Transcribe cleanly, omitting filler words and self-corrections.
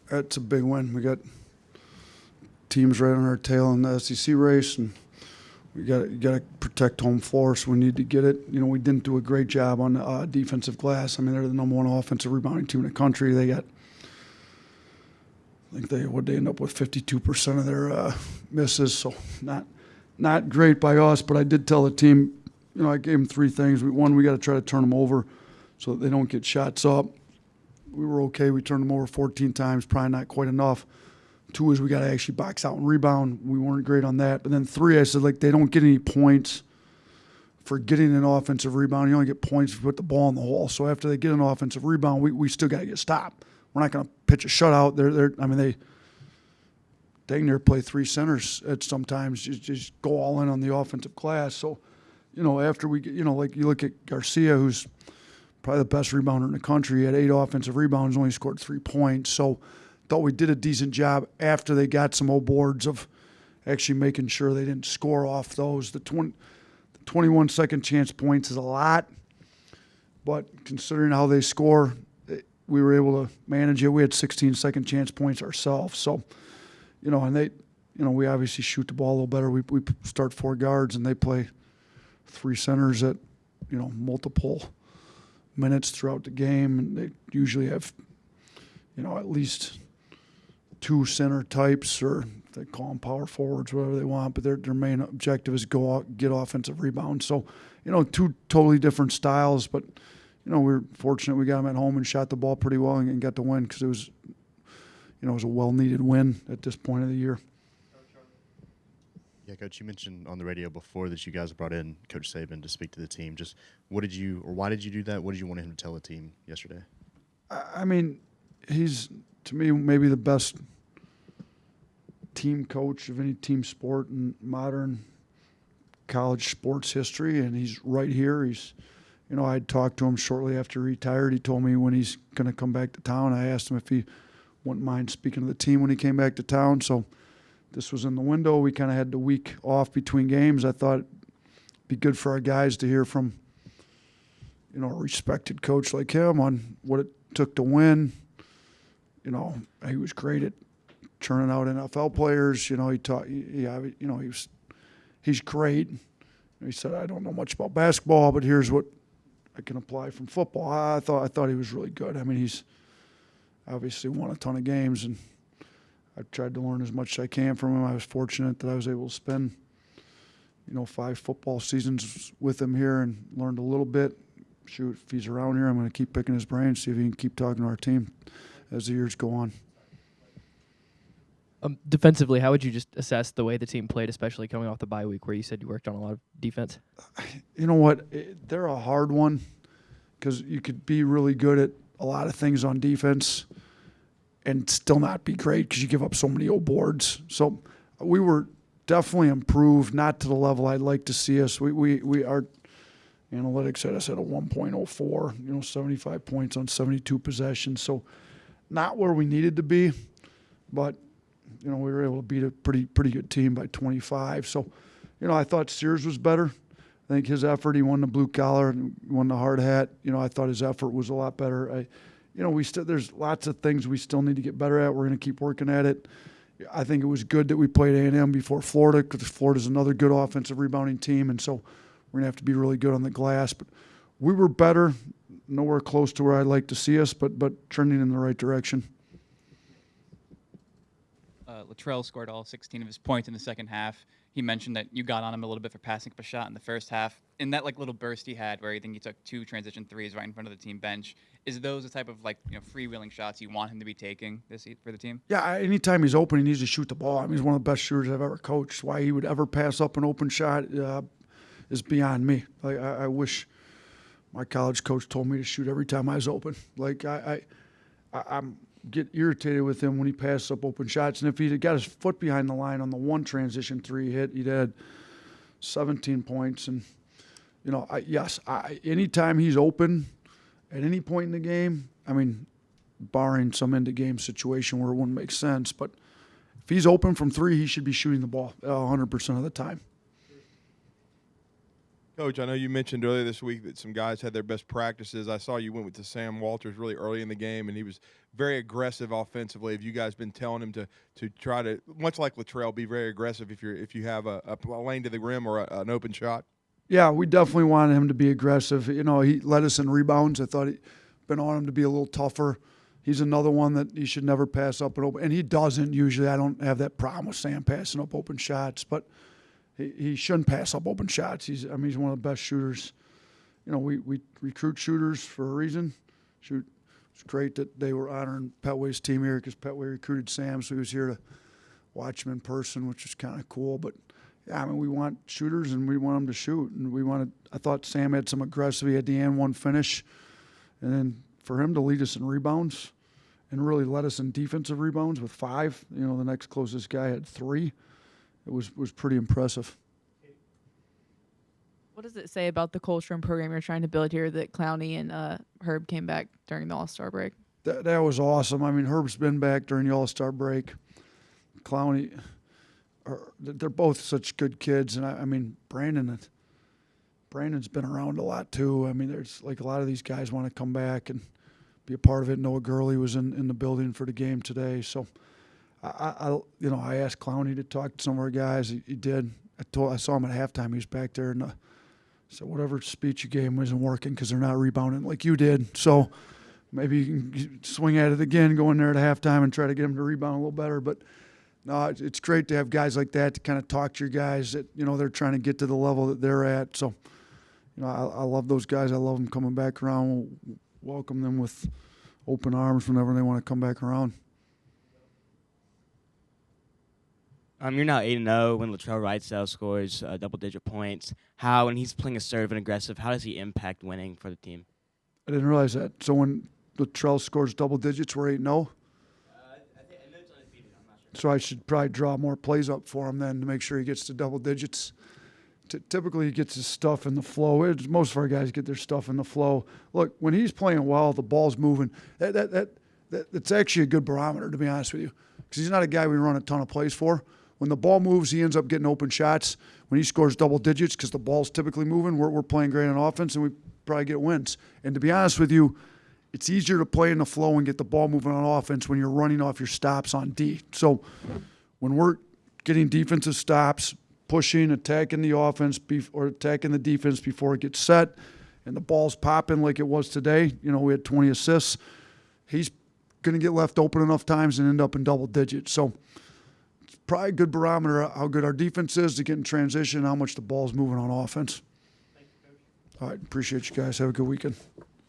That's a big win. We got teams right on our tail in the SEC race, and we got to protect home floor, so we need to get it. We didn't do a great job on defensive glass. I mean, they're the number one offensive rebounding team in the country. They got, I think they end up with 52% of their misses, so not great by us. But I did tell the team, I gave them three things. One, we got to try to turn them over so that they don't get shots up. We were okay. We turned them over 14 times, probably not quite enough. Two is we got to actually box out and rebound. We weren't great on that. But then three, I said, they don't get any points for getting an offensive rebound. You only get points if you put the ball in the hole. So after they get an offensive rebound, we still got to get stopped. We're not going to pitch a shutout. They dang near play three centers at sometimes. Just go all in on the offensive glass. So, after we get, like you look at Garcia, who's probably the best rebounder in the country. He had 8 offensive rebounds, only scored 3 points. So thought we did a decent job after they got some old boards of actually making sure they didn't score off those. The 21 second chance points is a lot, but considering how they score, we were able to manage it. We had 16 second chance points ourselves. So, and they, we obviously shoot the ball a little better. We start 4 guards and they play 3 centers at, multiple minutes throughout the game, and they usually have, at least 2 center types, or they call them power forwards, whatever they want, but their main objective is go out, get offensive rebounds. So, 2 totally different styles, but, we're fortunate we got them at home and shot the ball pretty well and got the win because it was, it was a well-needed win at this point of the year. Yeah, Coach, you mentioned on the radio before that you guys brought in Coach Saban to speak to the team. Just why did you do that? What did you want him to tell the team yesterday? I mean, he's, to me, maybe the best team coach of any team sport in modern college sports history, and he's right here. He's, I talked to him shortly after he retired. He told me when he's going to come back to town. I asked him if he wouldn't mind speaking to the team when he came back to town. So this was in the window. We kind of had the week off between games. I thought it'd be good for our guys to hear from, a respected coach like him on what it took to win. He was great at churning out NFL players. He taught. He's great. He said, I don't know much about basketball, but here's what I can apply from football. I thought he was really good. I mean, he's obviously won a ton of games, and I've tried to learn as much as I can from him. I was fortunate that I was able to spend, 5 football seasons with him here and learned a little bit. Shoot, if he's around here, I'm going to keep picking his brain, see if he can keep talking to our team as the years go on. Defensively, how would you just assess the way the team played, especially coming off the bye week where you said you worked on a lot of defense? You know what? They're a hard one because you could be really good at a lot of things on defense and still not be great because you give up so many old boards. So we were definitely improved, not to the level I'd like to see us. Our analytics had us at a 1.04, 75 points on 72 possessions. So not where we needed to be, but we were able to beat a pretty good team by 25. So, I thought Sears was better. I think his effort, he won the blue collar and won the hard hat. I thought his effort was a lot better. There's lots of things we still need to get better at. We're going to keep working at it. I think it was good that we played A&M before Florida because Florida's another good offensive rebounding team, and so we're going to have to be really good on the glass. But we were better, nowhere close to where I'd like to see us, but trending in the right direction. Latrell scored all 16 of his points in the second half. He mentioned that you got on him a little bit for passing up a shot in the first half. In that little burst he had where I think he took 2 transition threes right in front of the team bench, is those the type of freewheeling shots you want him to be taking for the team? Yeah, anytime he's open, he needs to shoot the ball. I mean, he's one of the best shooters I've ever coached. Why he would ever pass up an open shot is beyond me. I wish my college coach told me to shoot every time I was open. I'm get irritated with him when he passes up open shots. And if he'd got his foot behind the line on the one transition 3 hit, he'd had 17 points. And, anytime he's open at any point in the game, I mean, barring some end-of-game situation where it wouldn't make sense, but if he's open from 3, he should be shooting the ball 100% of the time. Coach, I know you mentioned earlier this week that some guys had their best practices. I saw you went with to Sam Walters really early in the game, and he was very aggressive offensively. Have you guys been telling him to try to, much like Latrell, be very aggressive if you have a lane to the rim or an open shot? Yeah, we definitely wanted him to be aggressive. You know, he led us in rebounds. I thought he'd been on him to be a little tougher. He's another one that he should never pass up an open, and he doesn't usually. I don't have that problem with Sam passing up open shots, but he shouldn't pass up open shots. He's one of the best shooters. You know, we recruit shooters for a reason. It's great that they were honoring Petway's team here because Petway recruited Sam, so he was here to watch him in person, which is kind of cool. But yeah, I mean, we want shooters and we want them to shoot, and I thought Sam had some aggressive. He had the and one finish, and then for him to lead us in rebounds and really led us in defensive rebounds with 5. You know, the next closest guy had 3. It was pretty impressive. What does it say about the culture and program you're trying to build here that Clowney and Herb came back during the All-Star break? That was awesome. I mean, Herb's been back during the All-Star break. Clowney, they're both such good kids, and I mean, Brandon's been around a lot too. I mean, there's like a lot of these guys want to come back and be a part of it. Noah Gurley was in the building for the game today, so. I asked Clowney to talk to some of our guys. He did. I saw him at halftime. He was back there, and said whatever speech you gave him isn't working because they're not rebounding like you did. So maybe you can swing at it again, go in there at halftime and try to get him to rebound a little better. But no, it's great to have guys like that to kind of talk to your guys that they're trying to get to the level that they're at. So I love those guys. I love them coming back around. We'll welcome them with open arms whenever they want to come back around. You're now 8-0 when Latrell Wrightsell scores double-digit points. When he's playing assertive and aggressive, how does he impact winning for the team? I didn't realize that. So when Latrell scores double digits, we're 8-0? I know it's undefeated. I'm not sure. So I should probably draw more plays up for him then to make sure he gets to double digits. Typically, he gets his stuff in the flow. Most of our guys get their stuff in the flow. Look, when he's playing well, the ball's moving. That's actually a good barometer, to be honest with you, because he's not a guy we run a ton of plays for. When the ball moves, he ends up getting open shots. When he scores double digits, because the ball's typically moving, we're playing great on offense, and we probably get wins. And to be honest with you, it's easier to play in the flow and get the ball moving on offense when you're running off your stops on D. So when we're getting defensive stops, pushing, attacking the offense or attacking the defense before it gets set, and the ball's popping like it was today, we had 20 assists, he's going to get left open enough times and end up in double digits. So probably a good barometer how good our defense is to get in transition, how much the ball's moving on offense. Thank you, Coach. All right, appreciate you guys. Have a good weekend.